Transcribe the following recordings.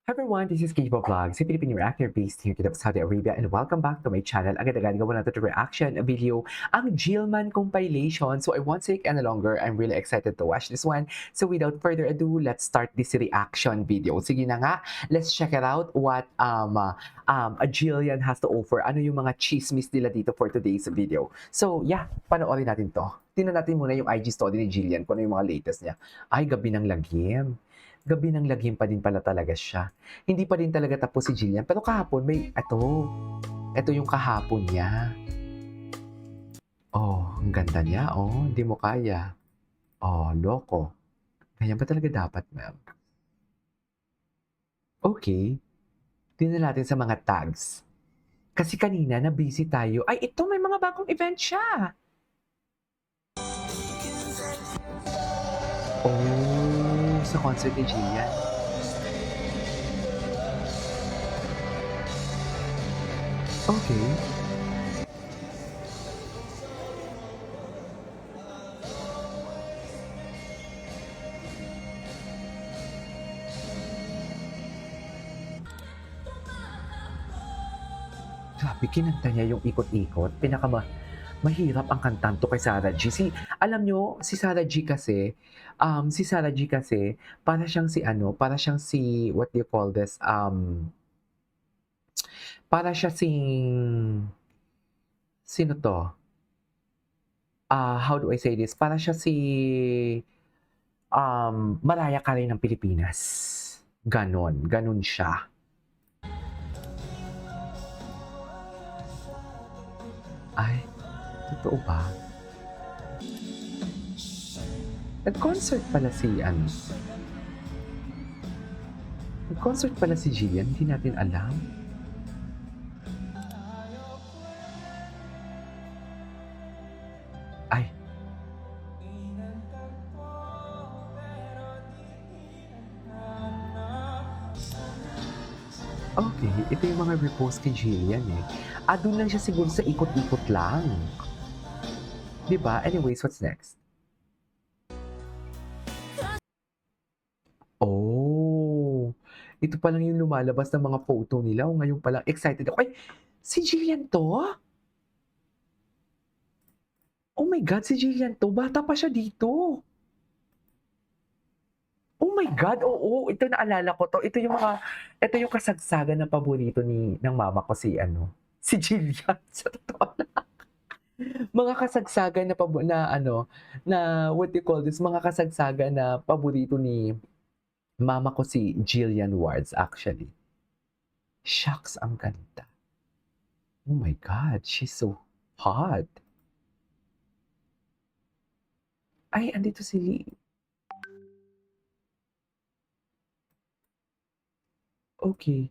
Hi everyone, this is Kibo Vlogs, a Filipino reactor based here in Saudi Arabia, and welcome back to my channel. Agad-agad gawa natin reaction video, ang Jillman compilation. So I won't take any longer. I'm really excited to watch this one. So without further ado, let's start this reaction video. Sige na nga, let's check it out what a Jillian has to offer. Ano yung mga chismis nila dito for today's video. So yeah, panoorin natin to. Tingnan natin muna yung IG story ni Jillian, kung ano yung mga latest niya. Ay, gabi ng lagim. Gabi ng lagim pa din pala talaga siya. Hindi pa din talaga tapos si Jillian. Pero kahapon may, ito yung kahapon niya. Oh, ang ganda niya. Oh, hindi mo kaya. Oh, loko. Ganyan ba talaga dapat, ma'am? Okay. Tingnan natin sa mga tags. Kasi kanina na busy tayo. Ay, ito may mga bagong event siya. Oh, sa concert ni Jillian. Okay. Grabe, kinanta niya yung ikot-ikot. Mahirap ang kantanto kay Sarah G. Alam nyo, si Sarah G kasi, para siyang what do you call this? Para siya sino to? How do I say this? Para siya Mariah Carey ng Pilipinas. Ganon siya. Ay, totoo ba? Nag-concert pala si Jillian, hindi natin alam. Ay. Okay, ito yung mga repost kay Jillian eh. Doon lang siya siguro sa ikot-ikot lang. Diba? Anyways, what's next? Oh, ito pa lang yung lumalabas ng mga photo nila. Ngayon pa lang excited ako. Ay, si Jillian to? Oh my God, si Jillian to. Bata pa siya dito. Oh my God, oo. Ito naalala ko to. Ito yung kasagsagan ng paborito ng mama ko si Jillian. Sa totoo lang. Mga kasagsagan na what do you call this? Mga kasagsagan na paborito ni mama ko si Jillian Wards actually. Shucks, ang ganda. Oh my God, she's so hot. Ay, andito si Lee. Okay.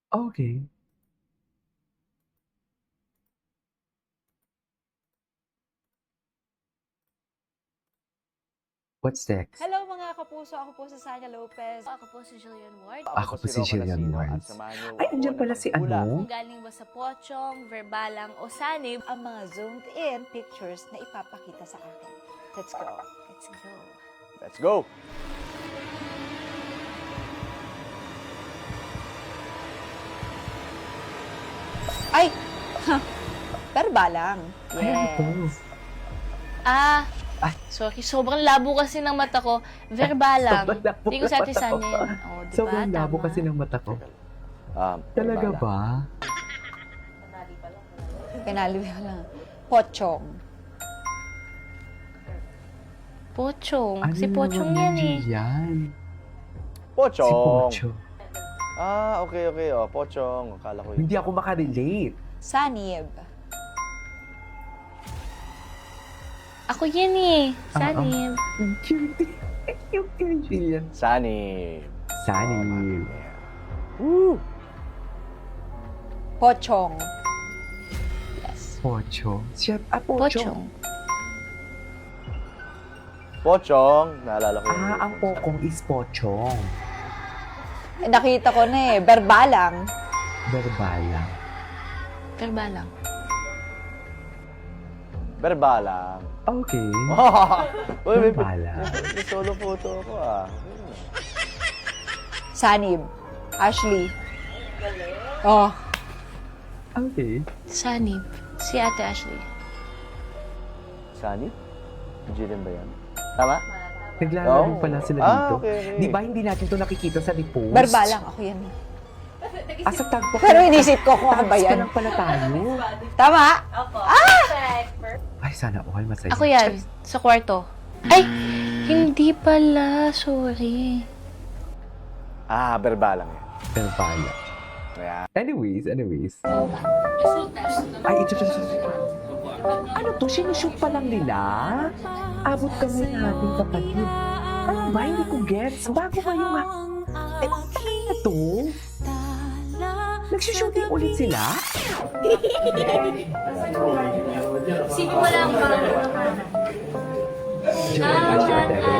Okay. What's next? Hello mga kapuso, ako po si Sanya Lopez. Ako po si Jillian Ward. Ako po si Jillian Wards. Ay, andyan pala si Kung galing ba sa pochong, verbalang o sanib, Ang mga zoomed in pictures na ipapakita sa akin. Let's go. let's go. Let's go! Ay! Perba lang. Ay, ano to? Ay. Sorry, sobrang labo kasi ng mata ko. Verbalang. Sobrang labo Hindi ko ng mata satisyan ko. yan. Oh, diba? Sobrang labo Tama. kasi ng mata ko. Talaga Bala. ba? Pinali ko lang. Pochong. Pochong. Ano Si Pochong naman yan eh. Jillian? Pochong! Si Pocho. Okay. Oh, Pochong. Akala ko yun. Hindi ako makarelate. Sanib. Ako yan eh. Sanib. Ang cute. Yung kay Jillian. Sunny. Sunny. Woo! Pochong. Yes. Pocho. Siya, Pocho. Pochong. Pochong. Naalala ko yun. Ang pokong is Pochong. Eh, nakita ko na eh. Berbalang. Verbala. Verbalang. Verbalang. Okay. Uy, may Verbalang. solo photo ako ah. Sanib. Ashley. Oh. Okay. Sanib. Si Ate Ashley. Sunny? Jillian ba yan? Tama? Naglalaro Oh. pala sila Ah, dito. okay. Di ba hindi natin to nakikita sa repost? Barbalang ako yan. Sa tagpo. Pero inisip ko kung ano ba Tags pa yan. lang pala tayo. Tama? Ay, sana all masaya. Ako yan. Sa kwarto. Ay! Hindi pala. Sorry. Ah, verbalang yan. Pero pala. Ayan. Anyways. Ay, ito. Ano to? Sinushoot pa lang nila? Abot kami na ating kapatid. Ano ba? Hindi ko gets. Bago ba yung... ano to? Nagsushooting ulit sila? Sino wala ang Joel, Ashley, Ate.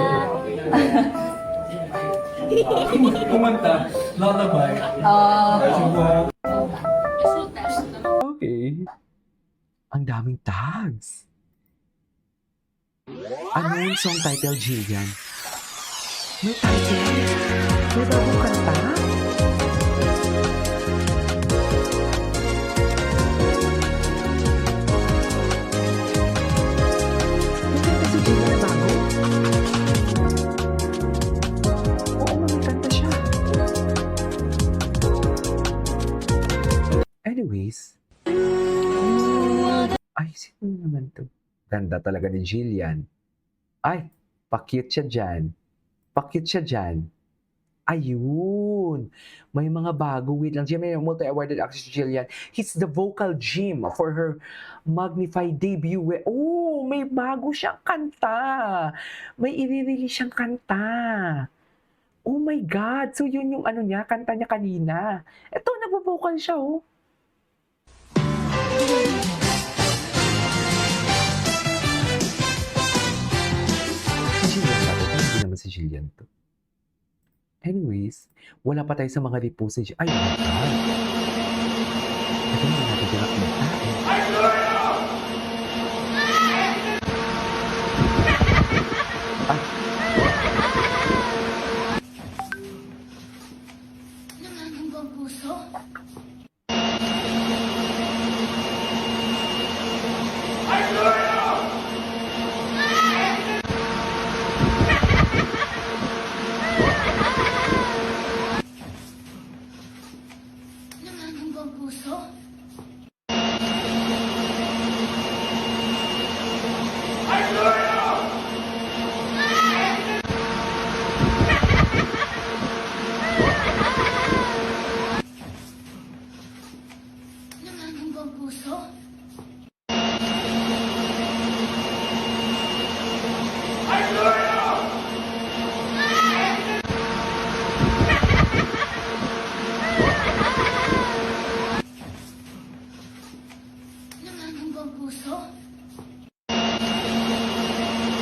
Kumanta, lullaby. Okay. Ang daming tags. Ano yung song title, Jillian? May title? May bagong kanta? May kanta si Jillian na bago? Oo, may kanta siya. Anyways, ay, sino naman to? Ganda talaga ni Jillian. Ay, pa-cute siya dyan. Pa-cute siya dyan. Ayun. May mga bago. Wait lang. May multi-awarded actress si Jillian. He's the vocal gym for her magnified debut. Oh, may bago siyang kanta. May i-release siyang kanta. Oh my God. So yun yung ano niya, kanta niya kanina. Ito, nagvo-vocal siya, oh. Si Jillian ba? Hindi naman si Jillian to. Anyways, wala pa tayo sa mga repost si Ay, oh my God. Ito hindi natin ito nakita. Ay, Nangangampang puso? Nangangampang puso? Nangangampang puso? Nangangampang puso?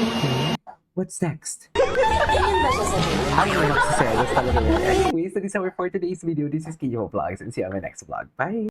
okay. What's next? Ang magsiselos talaga yun. Anyways, that is our for today's video. This is Kiyo Vlogs and see you on my next vlog. Bye!